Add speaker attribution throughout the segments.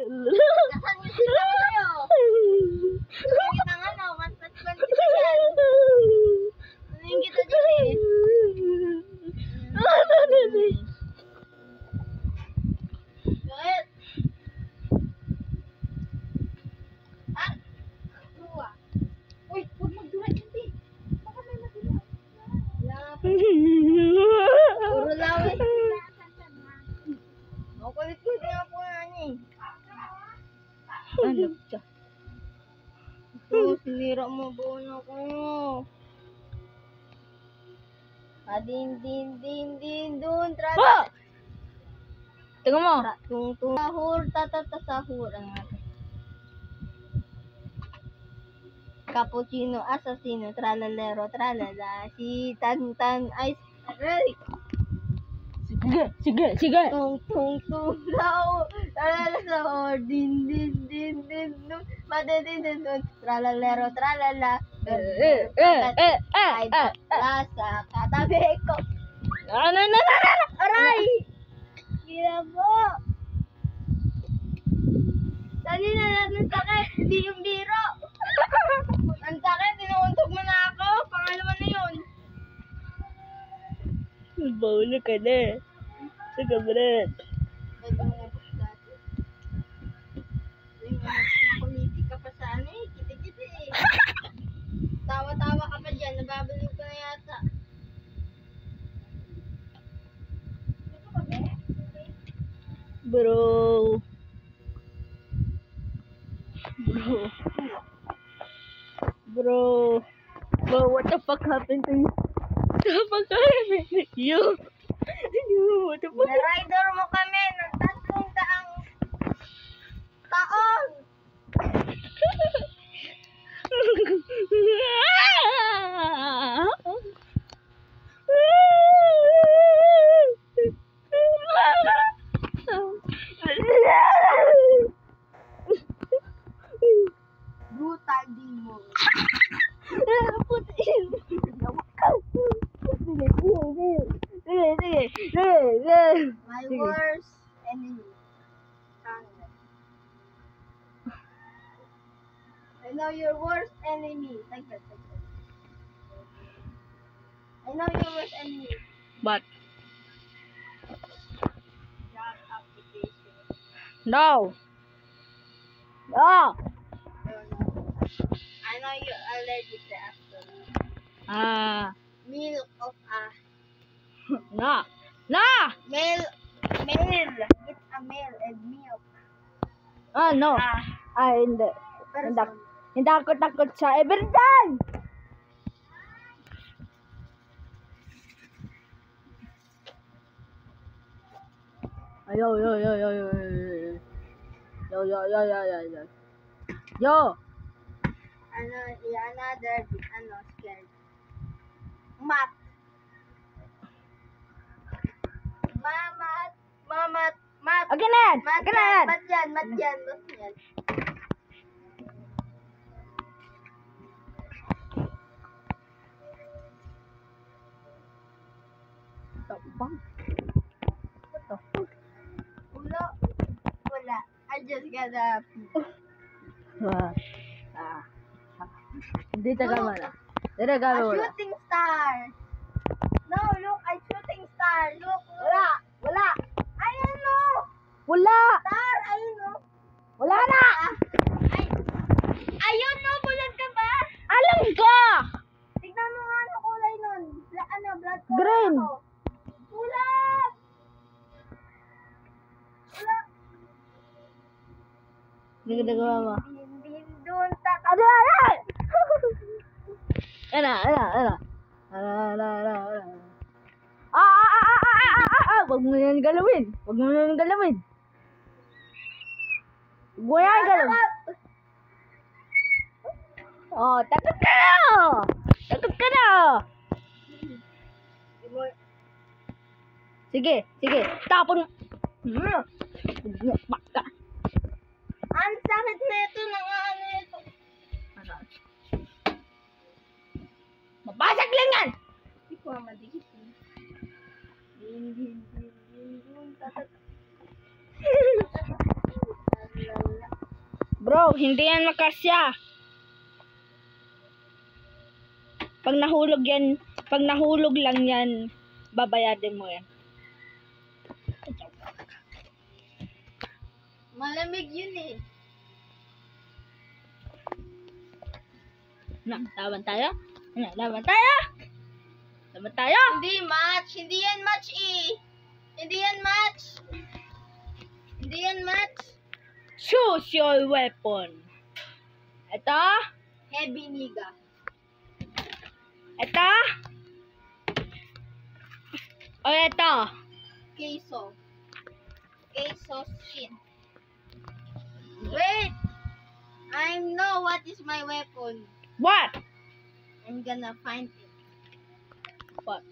Speaker 1: Nasaan yung sila kayo? Yung kita nga na, 1+1 kita yan. Ano yung kita dyan eh? Bakit? Ah! Luwa. Uy, huwag magdura dyan eh. Baka may madura. Puro laway. Makulit-kulit nga po nga niya eh.
Speaker 2: Ano siya?
Speaker 1: Ito, sinira mo buo na ko. Din, dun,
Speaker 2: Ah! Tingnan mo.
Speaker 1: tung, sahur, sahur. Ano nga to? Cappuccino, assassino, tralalero, tralala, si Tan, ice, aray!
Speaker 2: Sige.
Speaker 1: Tung, lao, tralala, sahur, din, dun, madedin, dun, tralalero, tralala, lasa, katabi ko.
Speaker 2: Ano?
Speaker 1: Aray! Gila mo! Dali na natin sakit, hindi yung biro. Ang sakit, tinuuntog mo na ako. Pangalawa na yun.
Speaker 2: Bawala ka na. Sige, Brad.
Speaker 1: Makuliti ka pa sa ano eh. Kiti-kiti eh. Tawa-tawa ka pa dyan. Nababaliw ka na yata.
Speaker 2: Bro, what the fuck happened to you? What the fuck happened to you? What the fuck?
Speaker 1: Na-rider mo kami ng 300 taon. Brutal demo. My worst enemy. I know your worst enemy. Like that. I know your worst enemy.
Speaker 2: But
Speaker 1: Job application.
Speaker 2: no.
Speaker 1: I don't know. I know you're allergic to after milk of
Speaker 2: No.
Speaker 1: male. It's a male and milk.
Speaker 2: No. Hindi.
Speaker 1: Person.
Speaker 2: Hindi ako takot sa Everdan. Yo.
Speaker 1: Another scared. Mat.
Speaker 2: Okay na yan.
Speaker 1: Mat yan.
Speaker 2: What the fuck?
Speaker 1: Wala. I just gotta pee.
Speaker 2: Hindi tagama na. Hindi
Speaker 1: A
Speaker 2: tagama na.
Speaker 1: shooting star. No, look, a shooting star. Look.
Speaker 2: Wala.
Speaker 1: Ayun no.
Speaker 2: Wala.
Speaker 1: Star, ayun no.
Speaker 2: Wala na.
Speaker 1: Ayun no, bulag ka ba?
Speaker 2: Alam ka.
Speaker 1: Tignan mo nga ano kulay nun. Blood color
Speaker 2: Green.
Speaker 1: ako. Bulag! Bulag!
Speaker 2: Hindi ka nagawa mo.
Speaker 1: Din dun,
Speaker 2: Ano? Wag mo yan galawin. Huwag mo yan galawin. Oh, takot ka na. Sige. Tapon. Baka.
Speaker 1: Ang sakit na ito, ano ito.
Speaker 2: Mabasag lang yan.
Speaker 1: Hindi ko madikit. Din dun,
Speaker 2: Bro, hindi yan makasya. Pag nahulog lang yan, babayadin mo yan.
Speaker 1: Malamig yun eh.
Speaker 2: Laban tayo? Laban tayo? Laban tayo?
Speaker 1: Hindi match. Hindi yan match eh. Hindi yan match. Hindi yan match.
Speaker 2: Choose your weapon. Ito?
Speaker 1: Heavy niga.
Speaker 2: Ito? O ito?
Speaker 1: Queso. Queso skin. Wait! I know what is my weapon.
Speaker 2: What?
Speaker 1: I'm gonna find it.
Speaker 2: What?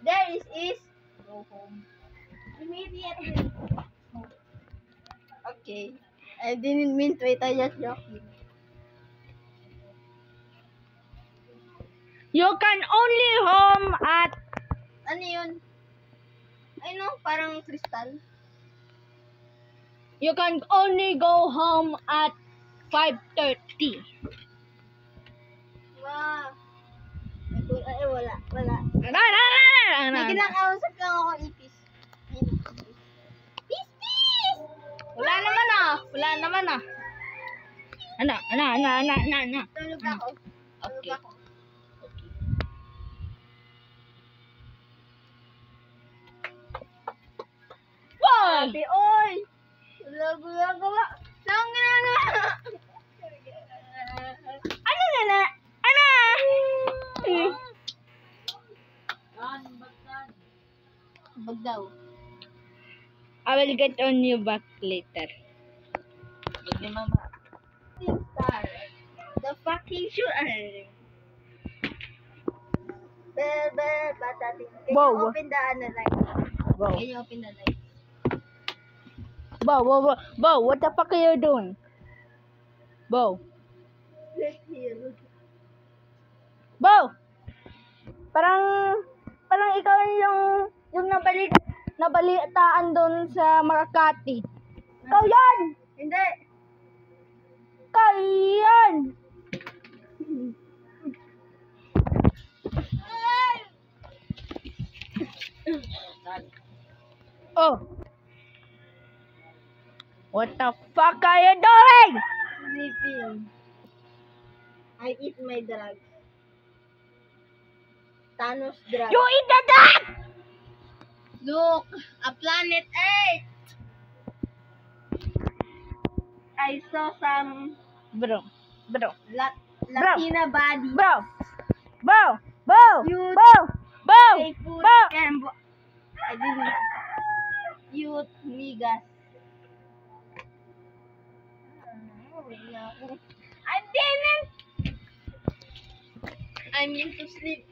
Speaker 1: There is go home. Immediately. Okay. I didn't mean to it. I just joking.
Speaker 2: You can only home at...
Speaker 1: Ano yun? I know, parang crystal.
Speaker 2: You can only go home at 5:30.
Speaker 1: Wow. Ay, wala. May
Speaker 2: Wala
Speaker 1: kinakausap lang ako, ipis. Pis!
Speaker 2: naman ah. Ano.
Speaker 1: Tulog ako.
Speaker 2: Okay. Wow!
Speaker 1: Sabi, oy! Gula. Saan ginagawa?
Speaker 2: Ano na? Ano?
Speaker 1: Bag daw.
Speaker 2: I will get on you back later.
Speaker 1: Pink star. The fucking shoe. Batating. Can
Speaker 2: Wow.
Speaker 1: you open the light?
Speaker 2: Wow.
Speaker 1: Can you open the light?
Speaker 2: Bo, what the fuck are you doing? Bo. Bo! Parang ikaw yung nabalitaan doon sa Makati. Ikaw yan!
Speaker 1: Hindi.
Speaker 2: Ikaw yan! Oh! What the fuck are you doing?
Speaker 1: Sleeping. I eat my drugs. Thanos drugs.
Speaker 2: You eat the dog!
Speaker 1: Look, a planet Earth. I saw some
Speaker 2: Bro.
Speaker 1: Latina body.
Speaker 2: Bro!
Speaker 1: You- They put I didn't. Cute niggas. I didn't. I'm into sleep.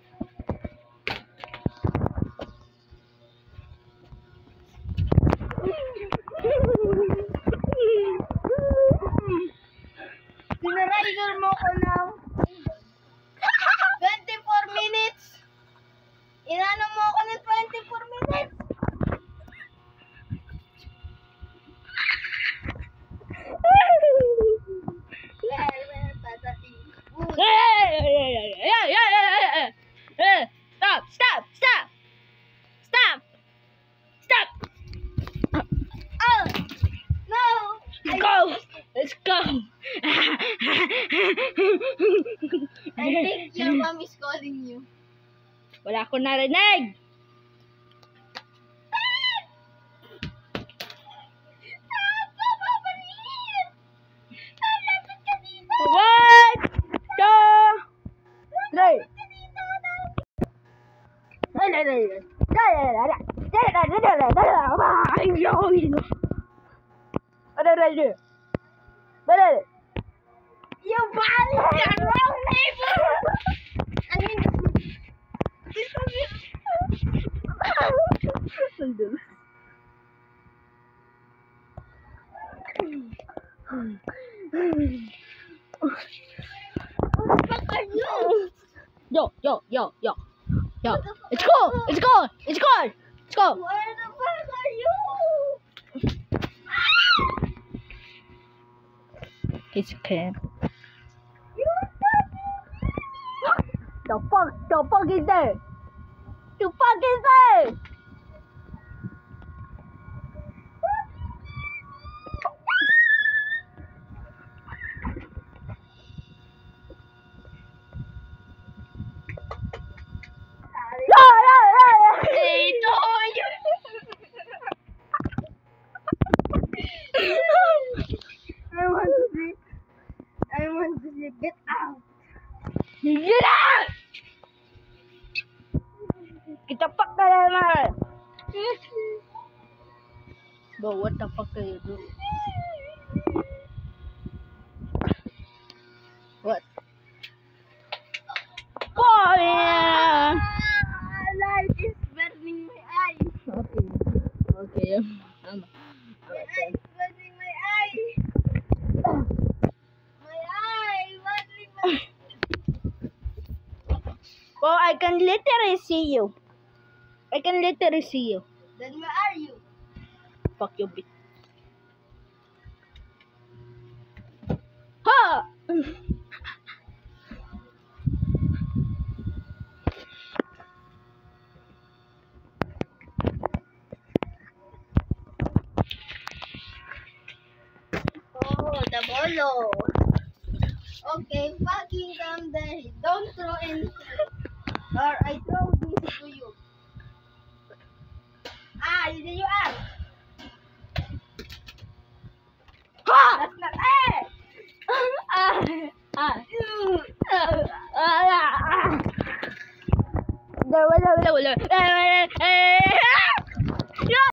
Speaker 1: Sinarigor mo ko ng 24 minutes. Inano mo ako ng 24 minutes. Well, patating.
Speaker 2: Stop!
Speaker 1: Oh! No!
Speaker 2: Let's go!
Speaker 1: I think your mom is calling you.
Speaker 2: Wala ko narinig! One, two, three.
Speaker 1: You violated the wrong neighbor! I mean, what the fuck are you?
Speaker 2: Yo. It's gone.
Speaker 1: Where the fuck are you?
Speaker 2: He's scared. The fuck is that? The fuck is that?
Speaker 1: I want to see. Get out.
Speaker 2: Get out! Kita fuck ka naman! Bro, what the fuck are you doing? What? Oh yeah!
Speaker 1: Light is burning my eyes.
Speaker 2: Okay.
Speaker 1: My eye is burning my eye. My eye, burning my.
Speaker 2: Oh, I can literally see you. I can literally see you.
Speaker 1: Then where are you?
Speaker 2: Fuck you, bitch. Ha!
Speaker 1: Oh, the bolo. Okay, fucking come there. Don't throw anything. Or I throw this to you. Ah, you are.